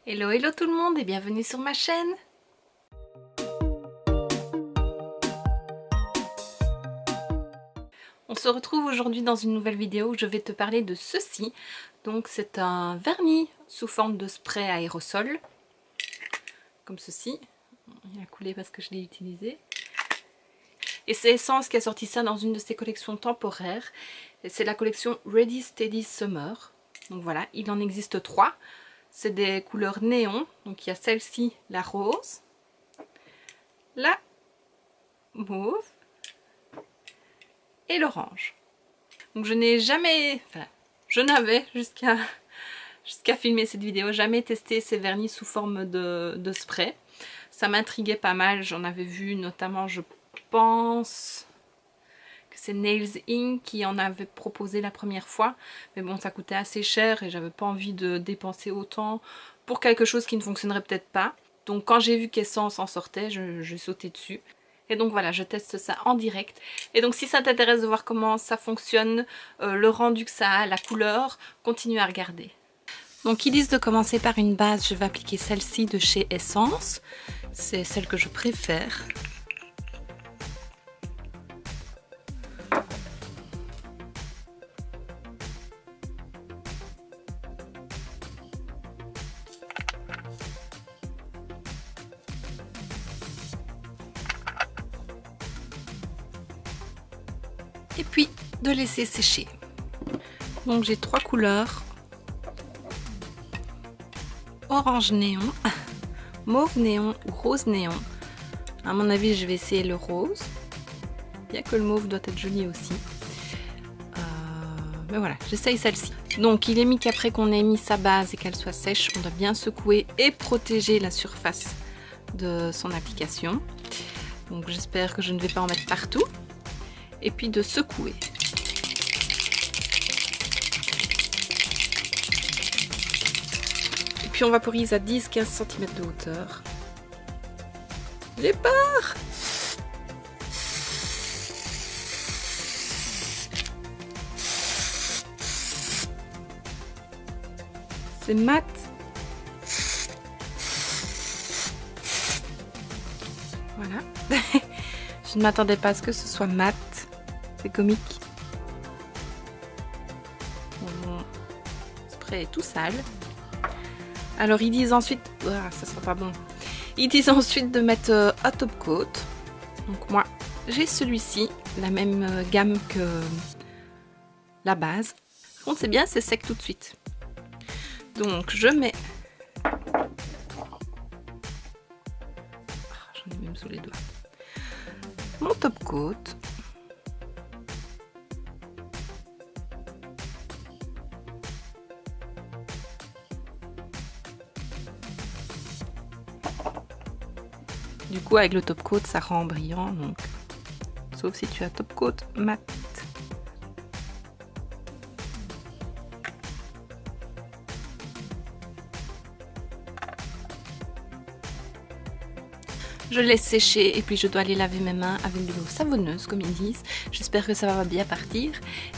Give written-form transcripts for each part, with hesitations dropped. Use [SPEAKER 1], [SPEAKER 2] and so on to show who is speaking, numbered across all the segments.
[SPEAKER 1] Hello hello tout le monde et bienvenue sur ma chaîne. On se retrouve aujourd'hui dans une nouvelle vidéo où je vais te parler de ceci. Donc c'est un vernis sous forme de spray aérosol, comme ceci. Il a coulé parce que je l'ai utilisé. Et c'est Essence qui a sorti ça dans une de ses collections temporaires. C'est la collection Ready Steady Summer. Donc voilà, il en existe 3. C'est des couleurs néon. Donc il y a celle-ci, la rose, la mauve et l'orange. Donc je n'ai jamais, enfin je n'avais jusqu'à filmer cette vidéo, jamais testé ces vernis sous forme de spray. Ça m'intriguait pas mal, j'en avais vu notamment, je pense que c'est Nails Inc qui en avait proposé la première fois. Mais bon, ça coûtait assez cher et j'avais pas envie de dépenser autant pour quelque chose qui ne fonctionnerait peut-être pas. Donc quand j'ai vu qu'Essence en sortait, je sautais dessus. Et donc voilà, je teste ça en direct. Et donc si ça t'intéresse de voir comment ça fonctionne, le rendu que ça a, la couleur, continue à regarder. Donc ils disent de commencer par une base, je vais appliquer celle-ci de chez Essence. C'est celle que je préfère. Et puis de laisser sécher. Donc j'ai 3 couleurs: orange néon, mauve néon ou rose néon. À mon avis je vais essayer le rose, bien que le mauve doit être joli aussi. Mais voilà, j'essaye celle-ci. Donc il est mis qu'après qu'on ait mis sa base et qu'elle soit sèche, on doit bien secouer et protéger la surface de son application. Donc j'espère que je ne vais pas en mettre partout. Et puis de secouer. Et puis on vaporise à 10-15 cm de hauteur. J'ai peur! C'est mat. Voilà. Je ne m'attendais pas à ce que ce soit mat. C'est comique. Mon spray est tout sale. Alors ils disent ensuite, ça sera pas bon. Ils disent ensuite de mettre un top coat. Donc moi j'ai celui-ci, la même gamme que la base. Par contre c'est bien, c'est sec tout de suite. Donc je mets, j'en ai même sous les doigts, mon top coat. Du coup avec le top coat ça rend brillant, donc sauf si tu as top coat mat. Je laisse sécher et puis je dois aller laver mes mains avec de l'eau savonneuse comme ils disent. J'espère que ça va bien partir.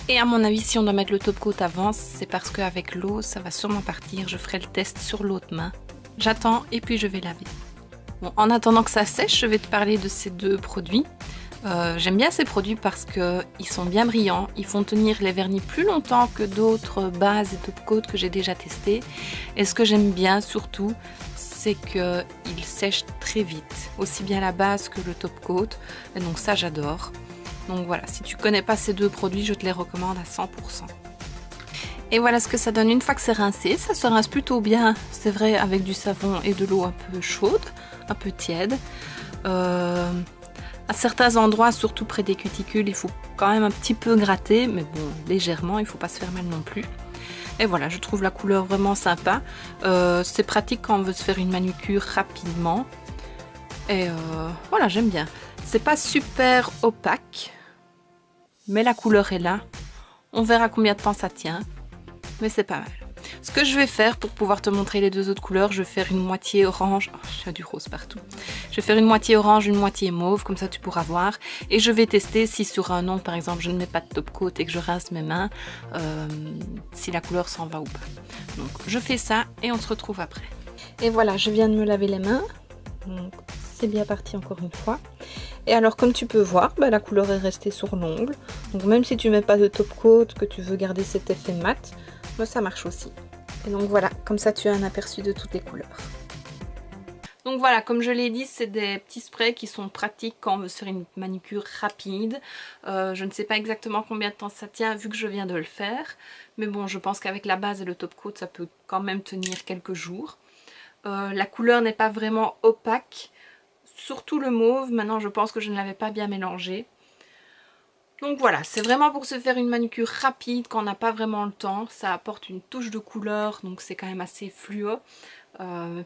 [SPEAKER 1] Et à mon avis si on doit mettre le top coat avant, c'est parce qu'avec l'eau ça va sûrement partir. Je ferai le test sur l'autre main. J'attends et puis je vais laver. Bon, en attendant que ça sèche, je vais te parler de ces deux produits. J'aime bien ces produits parce qu'ils sont bien brillants. Ils font tenir les vernis plus longtemps que d'autres bases et top coat que j'ai déjà testé. Et ce que j'aime bien surtout, c'est qu'ils sèchent très vite. Aussi bien la base que le top coat. Et donc ça j'adore. Donc voilà, si tu connais pas ces deux produits, je te les recommande à 100%. Et voilà ce que ça donne une fois que c'est rincé. Ça se rince plutôt bien, c'est vrai, avec du savon et de l'eau un peu chaude, un peu tiède. À certains endroits, surtout près des cuticules, il faut quand même un petit peu gratter, mais bon, légèrement, il ne faut pas se faire mal non plus. Et voilà, je trouve la couleur vraiment sympa. C'est pratique quand on veut se faire une manucure rapidement. Et voilà, j'aime bien. C'est pas super opaque, mais la couleur est là. On verra combien de temps ça tient. Mais c'est pas mal. Ce que je vais faire pour pouvoir te montrer les deux autres couleurs, je vais faire une moitié orange. Oh, j'ai du rose partout. Je vais faire une moitié orange, une moitié mauve, comme ça tu pourras voir. Et je vais tester si sur un ongle, par exemple, je ne mets pas de top coat et que je rince mes mains, si la couleur s'en va ou pas. Donc je fais ça et on se retrouve après. Et voilà, je viens de me laver les mains. Donc c'est bien parti encore une fois. Et alors comme tu peux voir, la couleur est restée sur l'ongle. Donc même si tu mets pas de top coat, que tu veux garder cet effet mat, ça marche aussi. Et donc voilà, comme ça tu as un aperçu de toutes les couleurs. Donc voilà, comme je l'ai dit, c'est des petits sprays qui sont pratiques quand on veut se faire une manucure rapide. Je ne sais pas exactement combien de temps ça tient vu que je viens de le faire. Mais bon, je pense qu'avec la base et le top coat, ça peut quand même tenir quelques jours. La couleur n'est pas vraiment opaque, surtout le mauve. Maintenant, je pense que je ne l'avais pas bien mélangé. Donc voilà, c'est vraiment pour se faire une manucure rapide quand on n'a pas vraiment le temps. Ça apporte une touche de couleur, donc c'est quand même assez fluo.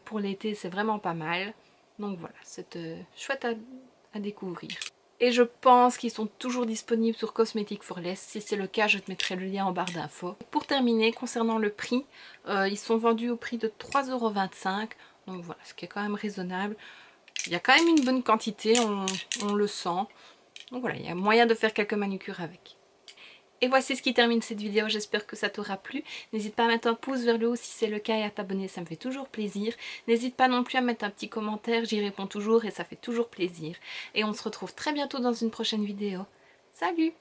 [SPEAKER 1] Pour l'été, c'est vraiment pas mal. Donc voilà, c'est chouette à découvrir. Et je pense qu'ils sont toujours disponibles sur Cosmetics for Less. Si c'est le cas, je te mettrai le lien en barre d'infos. Pour terminer, concernant le prix, ils sont vendus au prix de 3,25 €. Donc voilà, ce qui est quand même raisonnable. Il y a quand même une bonne quantité, on le sent. Donc voilà, il y a moyen de faire quelques manucures avec. Et voici ce qui termine cette vidéo, j'espère que ça t'aura plu. N'hésite pas à mettre un pouce vers le haut si c'est le cas et à t'abonner, ça me fait toujours plaisir. N'hésite pas non plus à mettre un petit commentaire, j'y réponds toujours et ça fait toujours plaisir. Et on se retrouve très bientôt dans une prochaine vidéo. Salut!